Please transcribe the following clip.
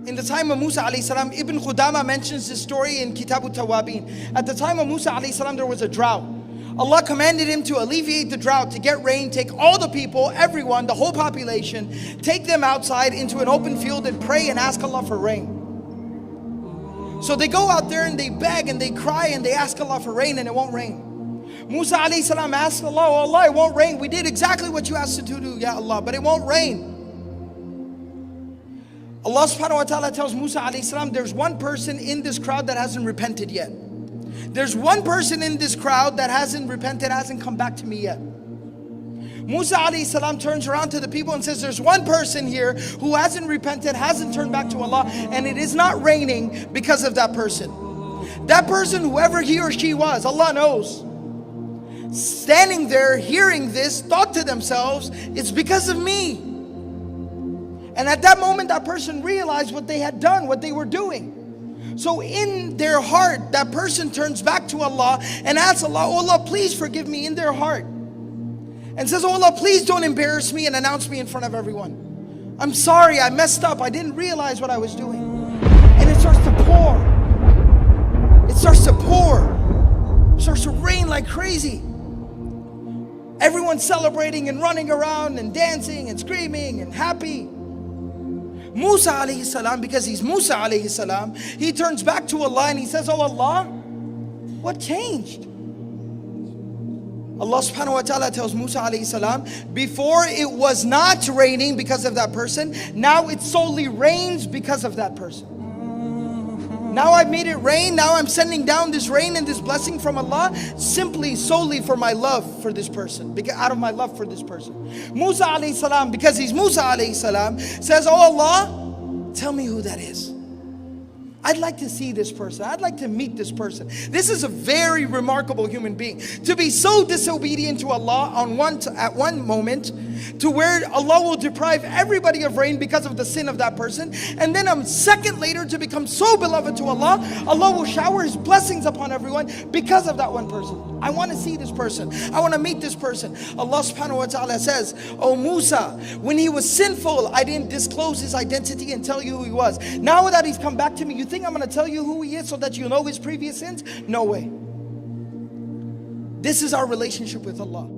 In the time of Musa alayhi salam, Ibn Qudama mentions this story in Kitab al-Tawabin. At the time of Musa alayhi salam, there was a drought. Allah commanded him to alleviate the drought, to get rain, take all the people, everyone, the whole population, take them outside into an open field and pray and ask Allah for rain. So they go out there and they beg and they cry and they ask Allah for rain, and it won't rain. Musa alayhi salam asked Allah, "Oh Allah, it won't rain. We did exactly what you asked us to do, Ya Allah, but it won't rain." Allah subhanahu wa ta'ala tells Musa alayhi salam, there's one person in this crowd that hasn't repented yet. There's one person in this crowd that hasn't repented, hasn't come back to me yet. Musa alayhi salam turns around to the people and says, there's one person here who hasn't repented, hasn't turned back to Allah, and it is not raining because of that person. That person, whoever he or she was, Allah knows, standing there hearing this, thought to themselves, it's because of me. And at that moment, that person realized what they had done, what they were doing. So in their heart, that person turns back to Allah and asks Allah, "Oh Allah, please forgive me," in their heart. And says, "Oh Allah, please don't embarrass me and announce me in front of everyone. I'm sorry, I messed up. I didn't realize what I was doing." And it starts to pour. It starts to pour. It starts to rain like crazy. Everyone's celebrating and running around and dancing and screaming and happy. Musa alayhi salam, because he's Musa alayhi salam, he turns back to Allah and he says, "Oh Allah, what changed?" Allah subhanahu wa ta'ala tells Musa alayhi salam, before it was not raining because of that person, now it solely rains because of that person. Now I've made it rain, now I'm sending down this rain and this blessing from Allah simply, solely for my love for this person, because out of my love for this person. Musa alayhi salam, because he's Musa alayhi salam, says, "Oh Allah, tell me who that is. I'd like to see this person. I'd like to meet this person." This is a very remarkable human being. To be so disobedient to Allah at one moment, to where Allah will deprive everybody of rain because of the sin of that person. And then a second later to become so beloved to Allah, Allah will shower His blessings upon everyone because of that one person. I want to see this person. I want to meet this person. Allah subhanahu wa ta'ala says, "Oh Musa, when he was sinful, I didn't disclose his identity and tell you who he was. Now that he's come back to me, you think I'm going to tell you who he is so that you know his previous sins? No way." This is our relationship with Allah.